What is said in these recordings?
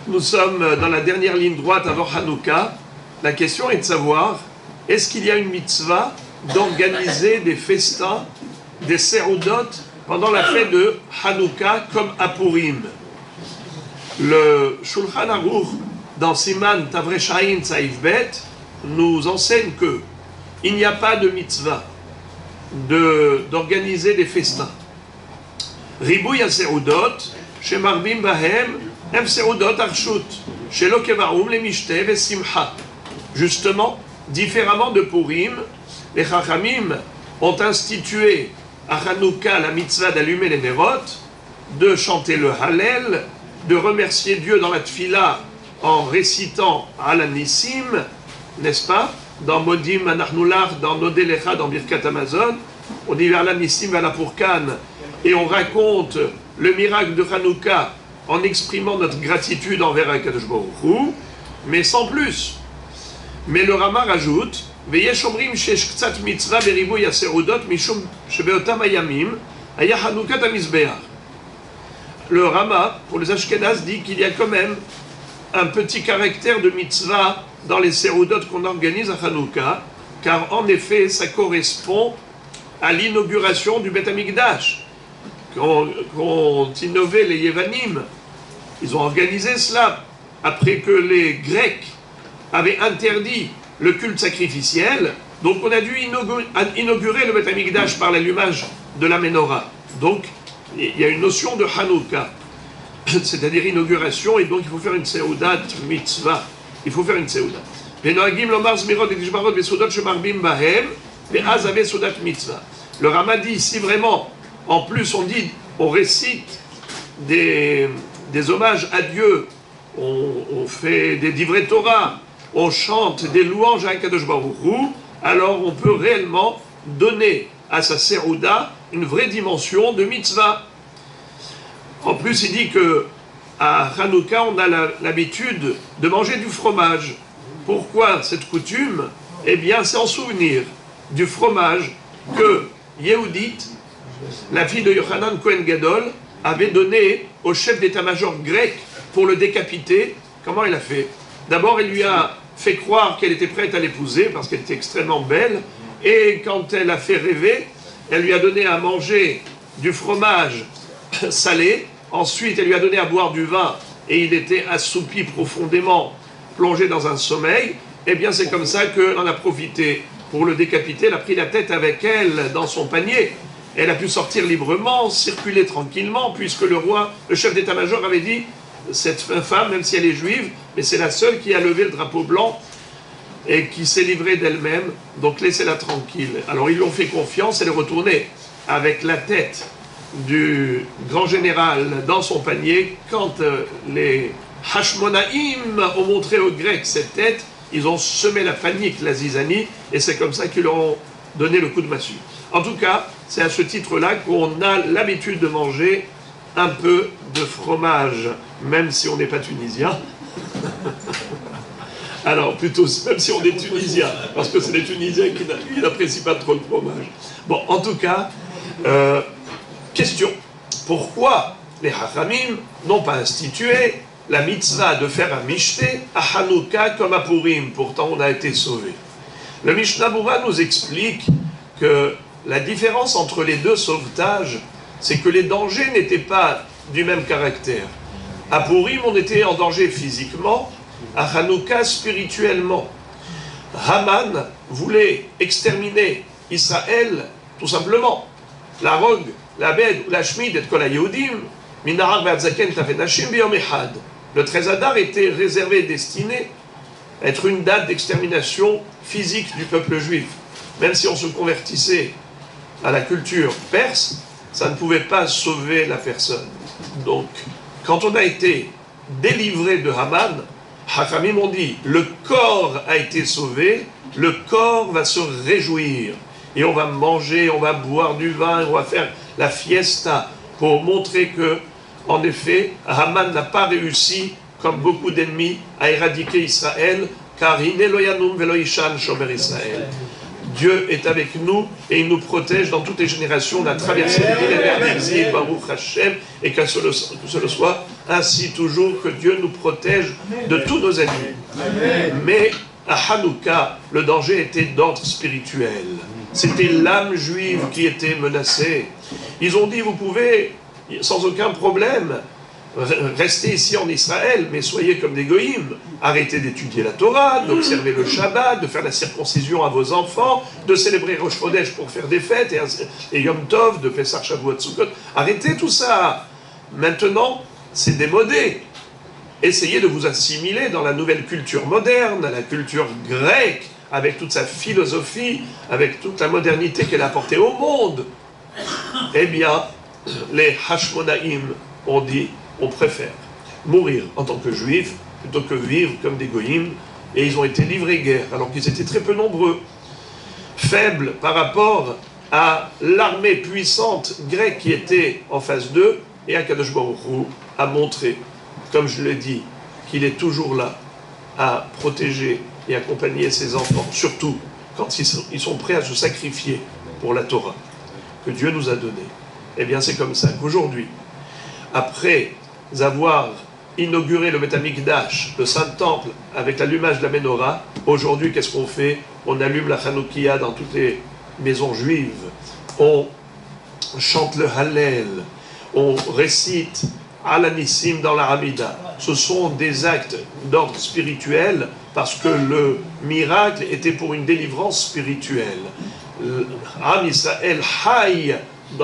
Nous sommes dans la dernière ligne droite avant Hanouka. La question est de savoir, est-ce qu'il y a une mitzvah d'organiser des festins, des seroudot pendant la fête de Hanouka comme à Purim? Le Shulchan Aruch dans Siman Tavreshaim Tzaïf Bet nous enseigne que il n'y a pas de mitzvah d'organiser des festins. Ribouy à seroudot, chez Marbim Bahem, Em seroudot arshut, chez Lokevarum les mishte et simcha. Justement, différemment de Purim, les Chachamim ont institué à Hanouka la mitzvah d'allumer les nerot, de chanter le Hallel, de remercier Dieu dans la Tfila en récitant Al Nissim, n'est-ce pas? Dans Modim Anachnulach, dans Nodelecha, dans Birkat Amazon, on dit Al Nissim Al Purkan, et on raconte le miracle de Hanouka en exprimant notre gratitude envers Akadosh Baruch Hu, mais sans plus. Mais le Rama rajoute Veyesh omrim shesh ktsat mitzvah beriboy haserudot mishum shebeotam hayamim haya Hanoukat hamizbeach. Le Rama, pour les Ashkenaz, dit qu'il y a quand même un petit caractère de mitzvah dans les seroudot qu'on organise à Hanouka, car en effet, ça correspond à l'inauguration du Beth Amikdash. Qu'ont innové les Yévanim. Ils ont organisé cela après que les Grecs avaient interdit le culte sacrificiel. Donc on a dû inaugurer le Beth Amikdash par l'allumage de la Menorah. Donc il y a une notion de Hanouka, c'est-à-dire inauguration, et donc il faut faire une Seudat mitzvah. Il faut faire une Seudat. Le Rama dit, si vraiment, en plus on récite des hommages à Dieu, on fait des divrei Torah, on chante des louanges à Akadosh Baruch Hu, alors on peut réellement donner à sa Serouda une vraie dimension de mitzvah. En plus, il dit que à Hanouka, on a l'habitude de manger du fromage. Pourquoi cette coutume? Eh bien, c'est en souvenir du fromage que Yehudit, la fille de Yochanan Kohen Gadol, avait donné au chef d'état-major grec pour le décapiter. Comment il a fait? D'abord, il lui a fait croire qu'elle était prête à l'épouser parce qu'elle était extrêmement belle, et quand elle a fait rêver, elle lui a donné à manger du fromage salé, ensuite elle lui a donné à boire du vin, et il était assoupi profondément, plongé dans un sommeil. Eh bien, c'est comme ça qu'elle en a profité pour le décapiter. Elle a pris la tête avec elle dans son panier. Elle a pu sortir librement, circuler tranquillement, puisque le roi, le chef d'état-major avait dit, cette femme, même si elle est juive, mais c'est la seule qui a levé le drapeau blanc et qui s'est livrée d'elle-même, donc laissez-la tranquille. Alors ils lui ont fait confiance, elle est retournée avec la tête du grand général dans son panier. Quand les Hashmonaïm ont montré aux Grecs cette tête, ils ont semé la panique, la zizanie, et c'est comme ça qu'ils leur ont donné le coup de massue. En tout cas, c'est à ce titre-là qu'on a l'habitude de manger un peu de fromage, même si on n'est pas tunisien. Alors, plutôt, même si on est tunisien, parce que c'est les Tunisiens qui n'apprécient pas trop le fromage. Bon, en tout cas, question. Pourquoi les Hachamim n'ont pas institué la mitzvah de faire un mishté à Hanouka comme à Purim? Pourtant, on a été sauvés. Le Mishnah Berurah nous explique que la différence entre les deux sauvetages, c'est que les dangers n'étaient pas du même caractère. À Purim, on était en danger physiquement, à Hanouka spirituellement. Haman voulait exterminer Israël, tout simplement. La Rogue, la Bed, la Shmid et Kol HaYehudim, Minarar ve'Adzaken Tafenashim biyom echad. Le 13 Adar était réservé, destiné à être une date d'extermination physique du peuple juif. Même si on se convertissait à la culture perse, ça ne pouvait pas sauver la personne. Donc, quand on a été délivré de Haman, Hachamim ont dit, le corps a été sauvé, le corps va se réjouir. Et on va manger, on va boire du vin, on va faire la fiesta pour montrer que, en effet, Haman n'a pas réussi, comme beaucoup d'ennemis, à éradiquer Israël, car Hine lo yanum velo yishan shomer Israël. Dieu est avec nous et il nous protège dans toutes les générations. On a traversé les millénaires d'exil, Baruch Hashem, et que ce le soit ainsi toujours que Dieu nous protège de tous nos ennemis. Mais à Hanouka, le danger était d'ordre spirituel. C'était l'âme juive qui était menacée. Ils ont dit, vous pouvez, sans aucun problème, rester ici en Israël, mais soyez comme des goïms. Arrêtez d'étudier la Torah, d'observer le Shabbat, de faire la circoncision à vos enfants, de célébrer Rosh Chodesh pour faire des fêtes, et Yom Tov, de Pessah, Shavuot, Sukkot. Arrêtez tout ça. Maintenant, c'est démodé. Essayez de vous assimiler dans la nouvelle culture moderne, la culture grecque, avec toute sa philosophie, avec toute la modernité qu'elle a apportée au monde. Eh bien, les Hashmonaïm ont dit, on préfère mourir en tant que juifs plutôt que vivre comme des goïms, et ils ont été livrés guerre, alors qu'ils étaient très peu nombreux, faibles par rapport à l'armée puissante grecque qui était en face d'eux, et Akadosh Baruch Hu a montré, comme je l'ai dit, qu'il est toujours là à protéger et accompagner ses enfants, surtout quand ils sont prêts à se sacrifier pour la Torah que Dieu nous a donnée. Eh bien, c'est comme ça qu'aujourd'hui, après avoir inauguré le Beth Amikdash, le Saint-Temple, avec l'allumage de la Menorah, aujourd'hui, qu'est-ce qu'on fait? On allume la Hanoukia dans toutes les maisons juives, on chante le Hallel, on récite Al-Anissim dans la Hamida. Ce sont des actes d'ordre spirituel parce que le miracle était pour une délivrance spirituelle. Am Israël haï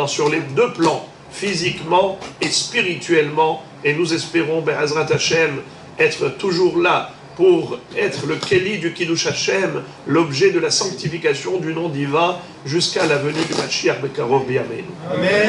sur les deux plans, physiquement et spirituellement, et nous espérons, Be'ezrat Hashem, être toujours là pour être le Keli du Kiddush Hashem, l'objet de la sanctification du nom divin, jusqu'à la venue du Mashiach Bekarov B'Yameinu. Amen.